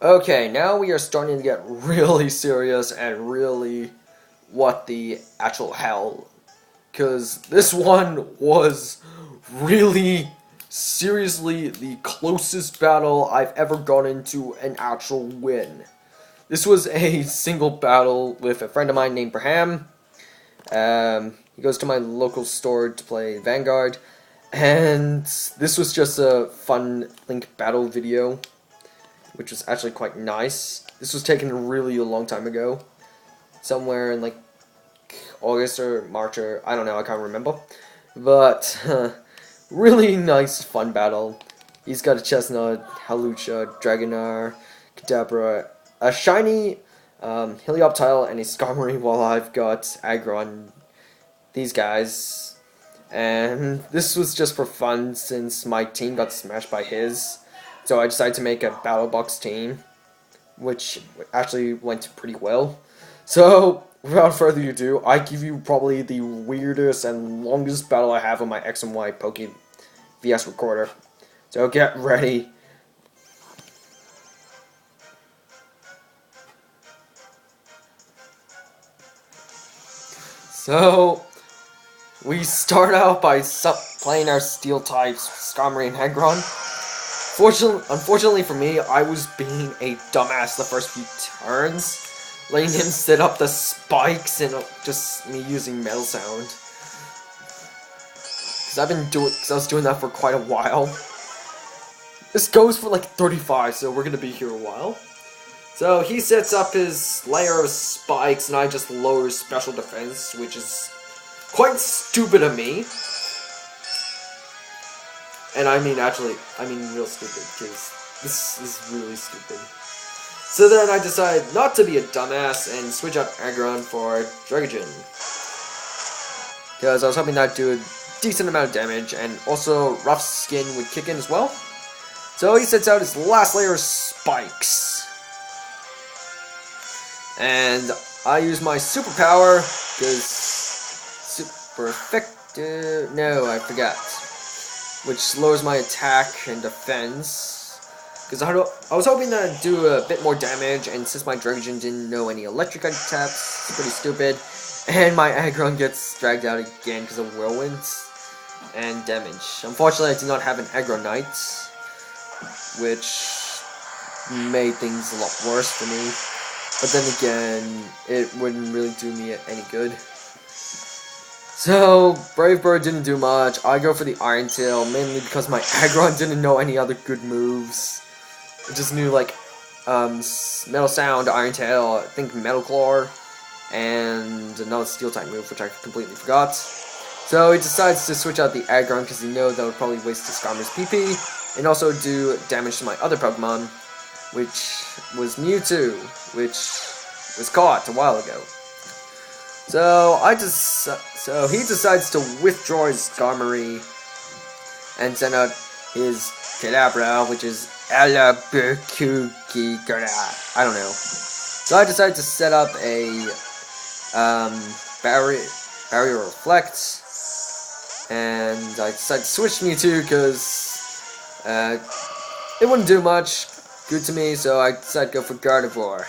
Okay, now we are starting to get really serious and really what the actual hell. Because this one was really seriously the closest battle I've ever gotten to an actual win. This was a single battle with a friend of mine named Parham. He goes to my local store to play Vanguard. And this was just a fun Link battle video, which was actually quite nice. This was taken really a long time ago. Somewhere in like August or March or I don't know, I can't remember. But really nice fun battle. He's got a Chestnut, Halucha, Dragonar, Kadabra, a shiny Helioptile, and a Skarmory, while I've got Aggron, these guys. And this was just for fun since my team got smashed by his. So I decided to make a Battle Box team, which actually went pretty well. So, without further ado, I give you probably the weirdest and longest battle I have on my X and Y Poke VS recorder. So get ready. So, we start out by playing our Steel types, Skarmory and Aggron. Unfortunately for me, I was being a dumbass the first few turns, letting him set up the spikes and just me using Metal Sound. Because I was doing that for quite a while. This goes for like 35, so we're gonna be here a while. So he sets up his layer of spikes, and I just lower his special defense, which is quite stupid of me. And I mean real stupid, because this is really stupid. So then I decide not to be a dumbass and switch out Aggron for Dragogen. Because I was hoping that'd do a decent amount of damage, and also Rough Skin would kick in as well. So he sets out his last layer of spikes. And I use my superpower, because super effective, no, I forgot. Which lowers my attack and defense. Because I was hoping to do a bit more damage, and since my Dragogen didn't know any electric attacks, it's pretty stupid. And my Aggron gets dragged out again because of whirlwinds and damage. Unfortunately, I do not have an Aggron Knight, which made things a lot worse for me. But then again, it wouldn't really do me any good. So, Brave Bird didn't do much. I go for the Iron Tail, mainly because my Aggron didn't know any other good moves. It just knew, like, Metal Sound, Iron Tail, I think Metal Claw, and another Steel-type move, which I completely forgot. So he decides to switch out the Aggron, because he knows that would probably waste his Skarmory's PP, and also do damage to my other Pokemon, which was Mewtwo, which was caught a while ago. So he decides to withdraw his Skarmory and send out his Kadabra, which is Alabukukigara. I don't know. So I decided to set up a barrier reflect, and I decided to switch Mewtwo because it wouldn't do much good to me, so I decided to go for Gardevoir.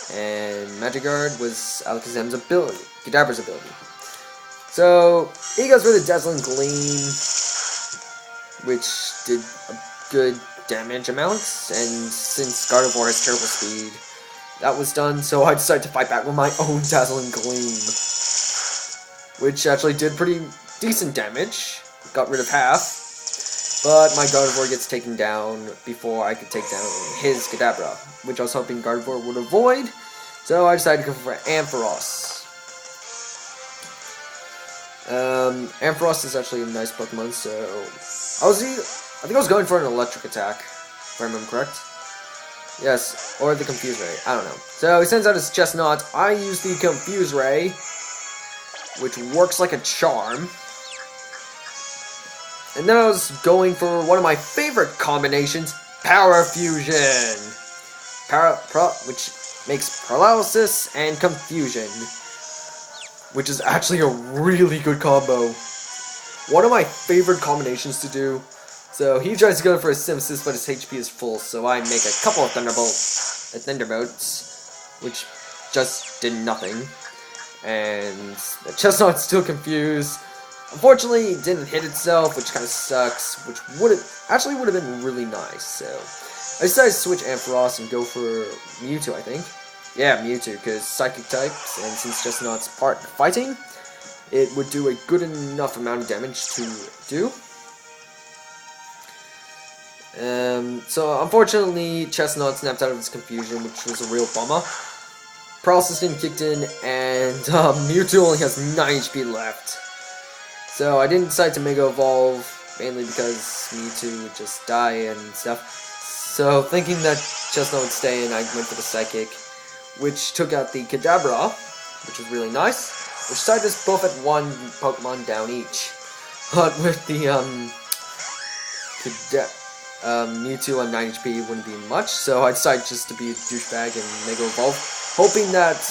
And Magikarp was Alakazam's ability, Kadabra's ability. So he goes for the Dazzling Gleam, which did a good damage amount, and since Gardevoir has terrible speed, that was done, so I decided to fight back with my own Dazzling Gleam, which actually did pretty decent damage, got rid of half. But my Gardevoir gets taken down before I could take down his Kadabra, which I was hoping Gardevoir would avoid. So I decided to go for Ampharos. Ampharos is actually a nice Pokemon, so I think I was going for an electric attack, if I remember correct. Yes, or the Confuse Ray, I don't know. So he sends out his Chestnut. I use the Confuse Ray, which works like a charm. And then I was going for one of my favorite combinations, Power Fusion! Which makes Paralysis and Confusion, which is actually a really good combo. One of my favorite combinations to do, So he tries to go for a sim assist, but his HP is full. So I make a couple of thunderbolts, which just did nothing. And the Chestnut's still confused. Unfortunately, it didn't hit itself, which kind of sucks. Which would have been really nice. So I decided to switch Ampharos and go for Mewtwo. I think, yeah, Mewtwo, because Psychic types, and since Chestnut's part fighting, it would do a good enough amount of damage to do. So unfortunately, Chestnut snapped out of his confusion, which was a real bummer. Paralysis didn't kicked in, and Mewtwo only has 9 HP left. So I didn't decide to Mega Evolve, mainly because Mewtwo would just die and stuff. So thinking that Chestnut would stay in, I went for the Psychic, which took out the Kadabra, which was really nice. Which decided us both at 1 Pokemon down each. But with the Mewtwo on 9 HP wouldn't be much, so I decided just to be a douchebag and Mega Evolve, hoping that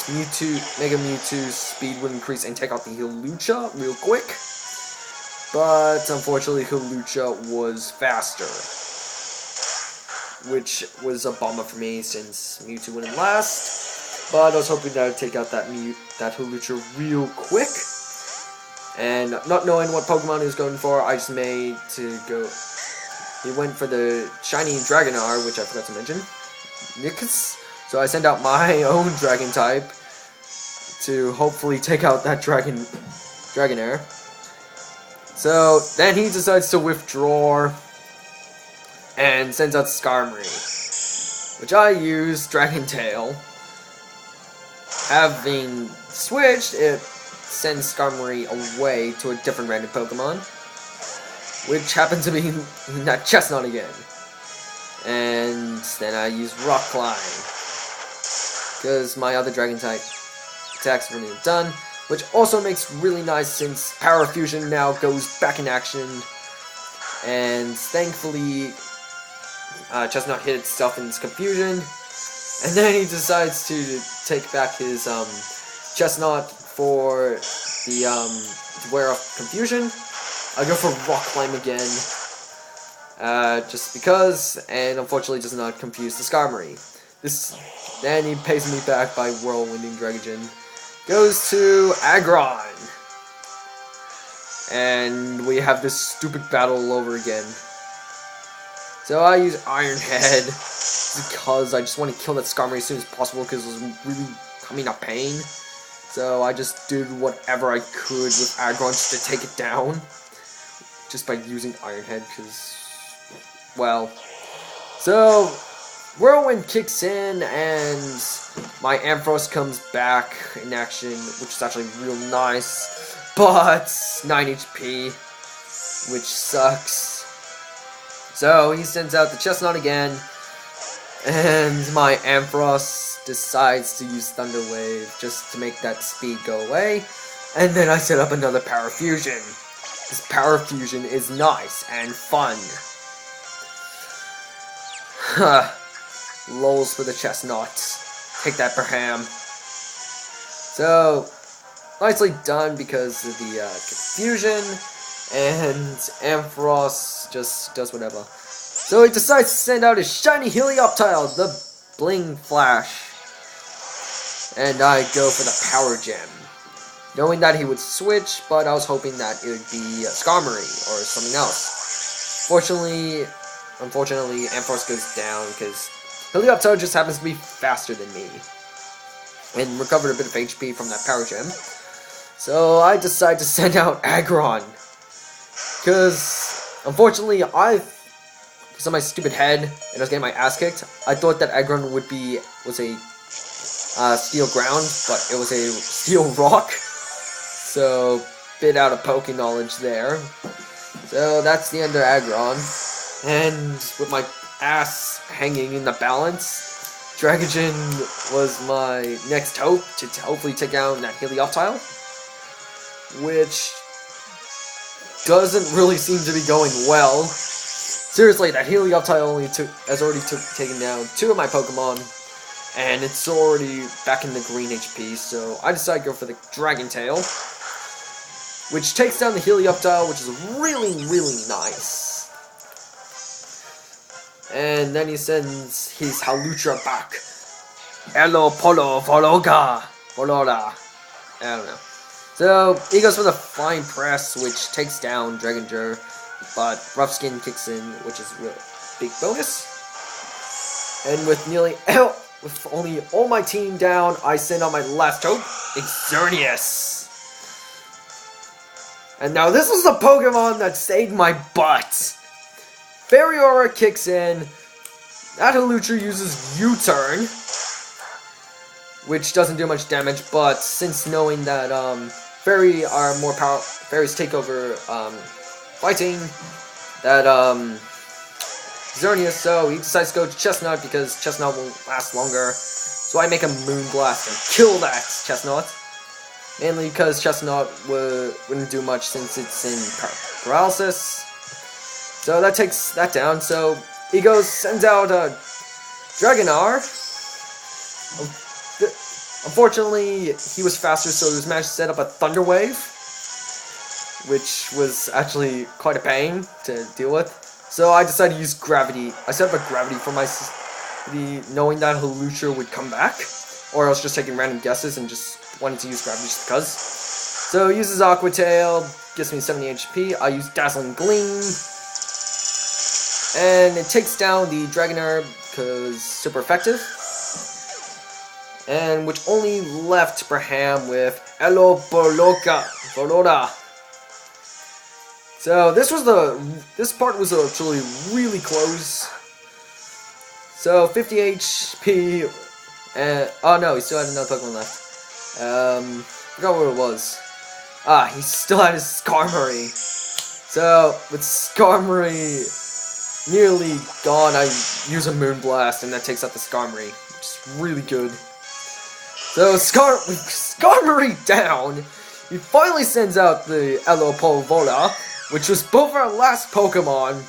Mega Mewtwo's speed would increase and take out the Hawlucha real quick. But unfortunately, Hawlucha was faster, which was a bummer for me since Mewtwo wouldn't last. But I was hoping that I'd take out that Hawlucha real quick. And not knowing what Pokemon he was going for, I just made to go. He went for the shiny Dragonair, which I forgot to mention. So I sent out my own Dragon type to hopefully take out that Dragonair. So then he decides to withdraw and sends out Skarmory, which I use Dragon Tail. Having switched, it sends Skarmory away to a different random Pokemon, which happened to be that Chestnut again. And then I use Rock Climb, because my other Dragon type attacks were nearly done, which also makes really nice since Power Fusion now goes back in action. And thankfully, Chestnut hit itself in its confusion. And then he decides to take back his Chestnut for the wear off confusion. I go for Rock Climb again, just because, and unfortunately does not confuse the Skarmory. Then he pays me back by Whirlwinding Dragogen. Goes to Aggron. And we have this stupid battle all over again. So I use Iron Head, because I just want to kill that Skarmory as soon as possible, because it was really coming up pain. So I just did whatever I could with Aggron just to take it down. Just by using Iron Head, because, well. So, Whirlwind kicks in, and my Ampharos comes back in action, which is actually real nice. But 9 HP, which sucks. So he sends out the Chestnut again, and my Ampharos decides to use Thunder Wave just to make that speed go away. And then I set up another Power Fusion. This Power Fusion is nice and fun. Lols for the Chestnuts. Take that, Parham. So, nicely done because of the confusion, and Ampharos just does whatever. So he decides to send out his shiny Helioptile, the Bling Flash. And I go for the Power Gem, knowing that he would switch, but I was hoping that it would be Skarmory or something else. Unfortunately, Ampharos goes down because Helioptile just happens to be faster than me, and recovered a bit of HP from that Power Gem. So I decide to send out Aggron, because unfortunately because of my stupid head and I was getting my ass kicked, I thought that Aggron was a Steel Ground, but it was a Steel Rock. So, bit out of Poke knowledge there. So, that's the end of Aggron. And with my ass hanging in the balance, Dragogen was my next hope to hopefully take down that Helioptile, which doesn't really seem to be going well. Seriously, that Helioptile has already taken down 2 of my Pokemon, and it's already back in the green HP, so I decided to go for the Dragon Tail, which takes down the Helioptile, which is really, really nice. And then he sends his Halucha back. Hello, Polo, Vologa. Volora. I don't know. So, he goes for the Flying Press, which takes down Dragonger, but Rough Skin kicks in, which is a really big bonus. And with with only all my team down, I send out my last hope, Xerneas. And now this is the Pokemon that saved my butt. Fairy Aura kicks in, that Halucha uses U-turn, which doesn't do much damage, but since knowing that fairies take over fighting, that Xerneas, so he decides to go to Chestnut because Chestnut won't last longer. So I make a Moonblast and kill that Chestnut. Mainly because Chestnut wouldn't do much since it's in paralysis. So that takes that down. So he sends out Dragonar. Unfortunately, he was faster, so he was managed to set up a Thunder Wave, which was actually quite a pain to deal with. So I decided to use Gravity. I set up a Gravity for my knowing that Halucha would come back, or I was just taking random guesses and just wanted to use Gravity just because. So he uses Aqua Tail, gives me 70 HP. I use Dazzling Gleam, and it takes down the Dragonair because super effective. And which only left Parham with Hello Bolora. So this part was actually really close. So 50 HP, and oh no, he still had another Pokemon left. Forgot what it was. He still had his Skarmory. So with Skarmory nearly gone, I use a Moonblast, and that takes out the Skarmory, which is really good. So with Skarmory down, he finally sends out the Alopovola, which was both our last Pokemon,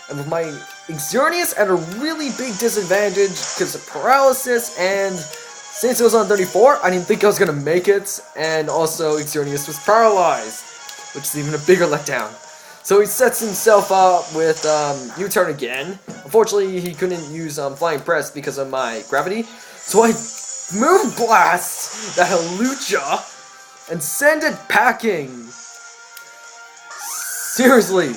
and with my Xerneas at a really big disadvantage because of paralysis, and since it was on 34, I didn't think I was going to make it, and also Xerneas was paralyzed, which is even a bigger letdown. So he sets himself up with U-turn again. Unfortunately, he couldn't use Flying Press because of my gravity, so I Moonblast that Halucha and send it packing. Seriously,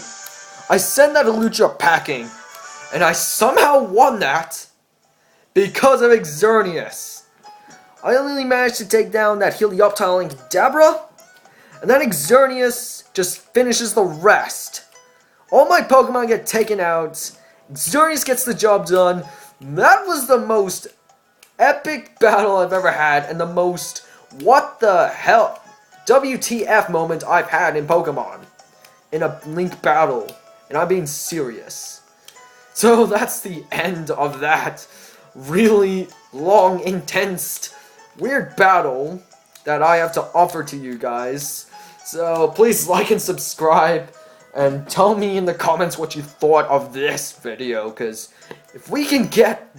I send that Halucha packing, and I somehow won that because of Xerneas. I only managed to take down that Helioptile and Kadabra, and then Xerneas just finishes the rest. All my Pokemon get taken out, Xerneas gets the job done. That was the most epic battle I've ever had, and the most what the hell WTF moment I've had in Pokemon in a Link battle, and I'm being serious. So that's the end of that really long, intense, weird battle that I have to offer to you guys. So please like and subscribe, and tell me in the comments what you thought of this video, because if we can get,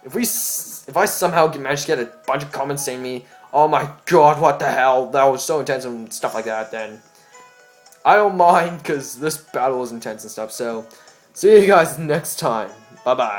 if I somehow manage to get a bunch of comments saying me, oh my god, what the hell, that was so intense and stuff like that, then I don't mind, because this battle was intense and stuff. So see you guys next time. Bye bye.